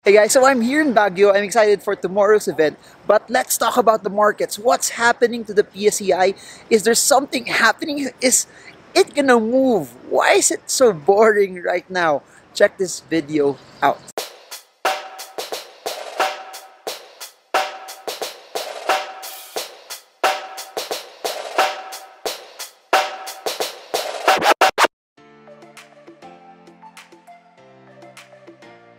Hey guys, so I'm here in Baguio. I'm excited for tomorrow's event, but let's talk about the markets. What's happening to the PSEI? Is there something happening? Is it gonna move? Why is it so boring right now? Check this video out.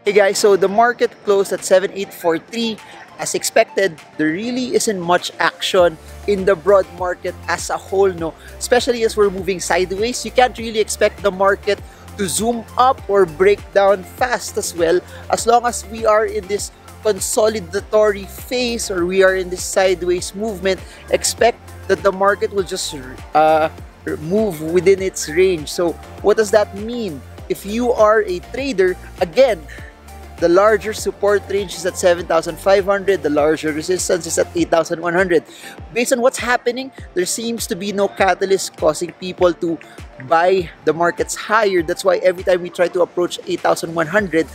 Hey guys, so the market closed at 7843. As expected, there really isn't much action in the broad market as a whole, no? Especially as we're moving sideways, you can't really expect the market to zoom up or break down fast as well. As long as we are in this consolidatory phase or we are in this sideways movement, expect that the market will just move within its range. So what does that mean? If you are a trader, again, the larger support range is at 7,500. The larger resistance is at 8,100. Based on what's happening, there seems to be no catalyst causing people to buy the markets higher. That's why every time we try to approach 8,100,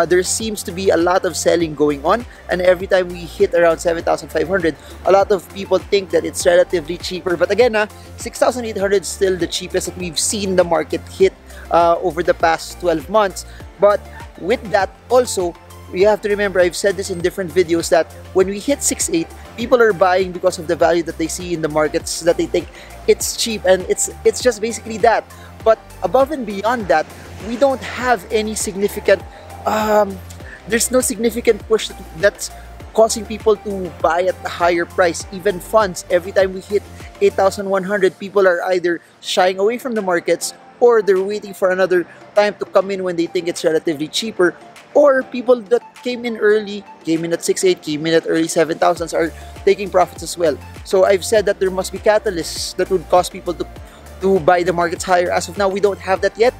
there seems to be a lot of selling going on. And every time we hit around 7,500, a lot of people think that it's relatively cheaper. But again, 6,800 is still the cheapest that we've seen the market hit over the past 12 months. But with that also, we have to remember, I've said this in different videos, that when we hit 6.8, people are buying because of the value that they see in the markets, that they think it's cheap, and it's just basically that. But above and beyond that, we don't have any significant there's no significant push that's causing people to buy at a higher price. Even funds, every time we hit 8,100, people are either shying away from the markets, or they're waiting for another time to come in when they think it's relatively cheaper, or people that came in early, came in at 6.8, came in at early 7,000s, are taking profits as well. So I've said that there must be catalysts that would cause people to buy the markets higher. As of now, we don't have that yet.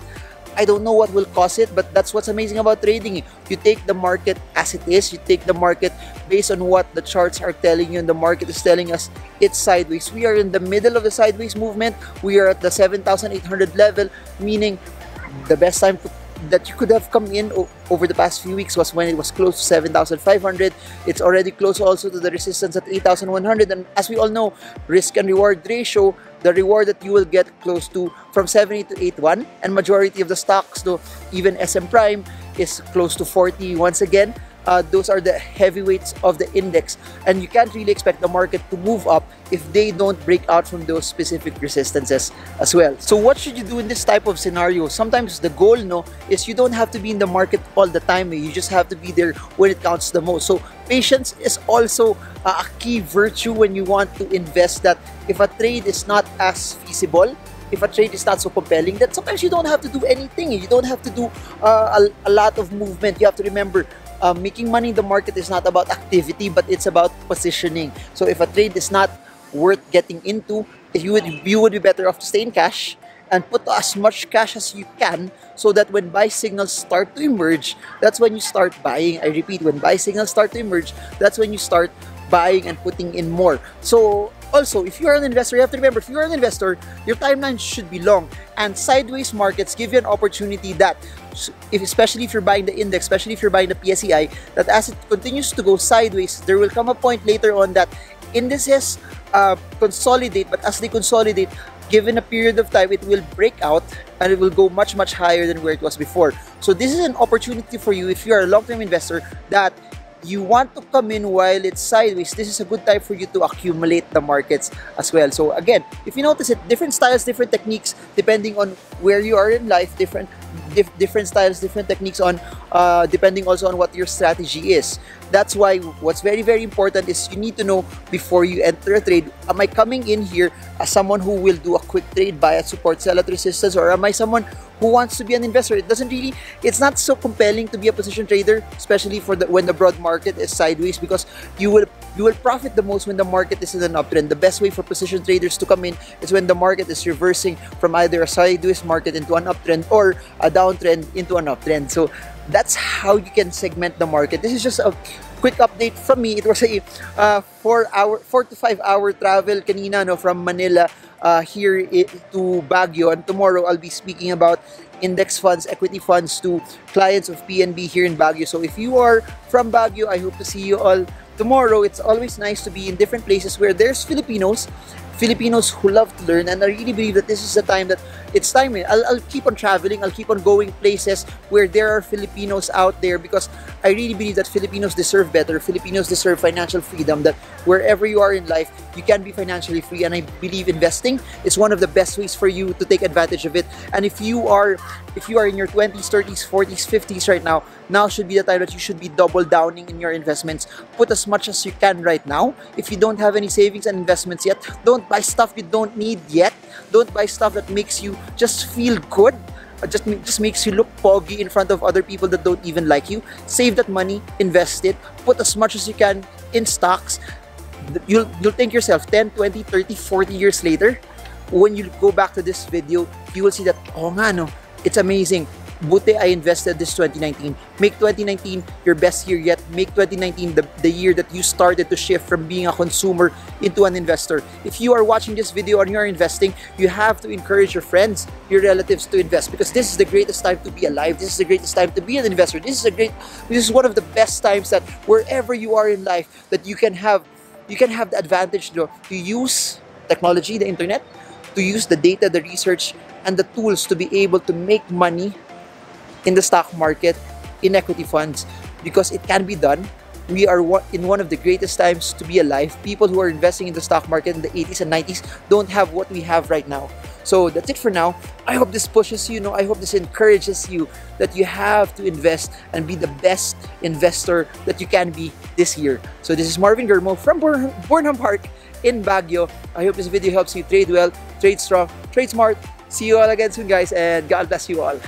I don't know what will cause it, but that's what's amazing about trading. You take the market as it is. You take the market based on what the charts are telling you, and the market is telling us it's sideways. We are in the middle of the sideways movement. We are at the 7,800 level, meaning the best time that you could have come in over the past few weeks was when it was close to 7,500. It's already close also to the resistance at 8,100. And as we all know, risk and reward ratio, the reward that you will get close to from 70 to 81, and majority of the stocks, though even SM Prime is close to 40 once again. Those are the heavyweights of the index, and you can't really expect the market to move up if they don't break out from those specific resistances as well. So what should you do in this type of scenario? Sometimes the goal, is you don't have to be in the market all the time. You just have to be there when it counts the most. So patience is also a key virtue when you want to invest. That if a trade is not as feasible, if a trade is not so compelling, then sometimes you don't have to do anything. You don't have to do a lot of movement. You have to remember, making money in the market is not about activity, but it's about positioning. So if a trade is not worth getting into, you would be better off to stay in cash and put as much cash as you can, so that when buy signals start to emerge, that's when you start buying. I repeat, when buy signals start to emerge, that's when you start buying and putting in more. So also, if you are an investor, you have to remember, if you are an investor, your timeline should be long. And sideways markets give you an opportunity that, especially if you're buying the index, especially if you're buying the PSEI, that as it continues to go sideways, there will come a point later on that indices consolidate. But as they consolidate, given a period of time, it will break out and it will go much higher than where it was before. So this is an opportunity for you if you are a long-term investor that you want to come in while it's sideways. This is a good time for you to accumulate the markets as well. So again, if you notice it, different styles, different techniques, depending on where you are in life, different styles, different techniques on depending also on what your strategy is. That's why what's very important is you need to know before you enter a trade, am I coming in here as someone who will do a quick trade, buy at support, sell at resistance, or am I someone who wants to be an investor? It's not so compelling to be a position trader, especially for when the broad market is sideways, because you will profit the most when the market is in an uptrend. The best way for position traders to come in is when the market is reversing from either a sideways market into an uptrend, or a downtrend into an uptrend. So that's how you can segment the market. This is just a quick update from me. It was a 4 to 5 hour travel kanina, from Manila here to Baguio, and tomorrow I'll be speaking about index funds, equity funds to clients of PNB here in Baguio. So if you are from Baguio, I hope to see you all tomorrow. It's always nice to be in different places where there's Filipinos who love to learn, and I really believe that this is the time that it's time. I'll keep on traveling, I'll keep on going places where there are Filipinos out there, because I really believe that Filipinos deserve better. Filipinos deserve financial freedom, that wherever you are in life, you can be financially free, and I believe investing is one of the best ways for you to take advantage of it. And if you are in your 20s, 30s, 40s, 50s right now should be the time that you should be double downing in your investments. Put as much as you can right now. If you don't have any savings and investments yet, don't buy stuff you don't need yet. Don't buy stuff that makes you just feel good, just makes you look poggy in front of other people that don't even like you. Save that money, invest it, put as much as you can in stocks. You'll think yourself 10, 20, 30, 40 years later, when you go back to this video, you will see that, oh nga no, it's amazing. Buti I invested this 2019. Make 2019 your best year yet. Make 2019 the year that you started to shift from being a consumer into an investor. If you are watching this video and you're investing, you have to encourage your friends, your relatives to invest, because this is the greatest time to be alive. This is the greatest time to be an investor. This is one of the best times that wherever you are in life, that you can have the advantage to use technology, the internet, to use the data, the research, and the tools to be able to make money in the stock market, in equity funds, because it can be done. We are in one of the greatest times to be alive. People who are investing in the stock market in the 80s and 90s don't have what we have right now. So that's it for now. I hope this pushes you, I hope this encourages you that you have to invest and be the best investor that you can be this year. So this is Marvin Germo from Burnham Park in Baguio. I hope this video helps you trade well, trade strong, trade smart. See you all again soon, guys, and God bless you all.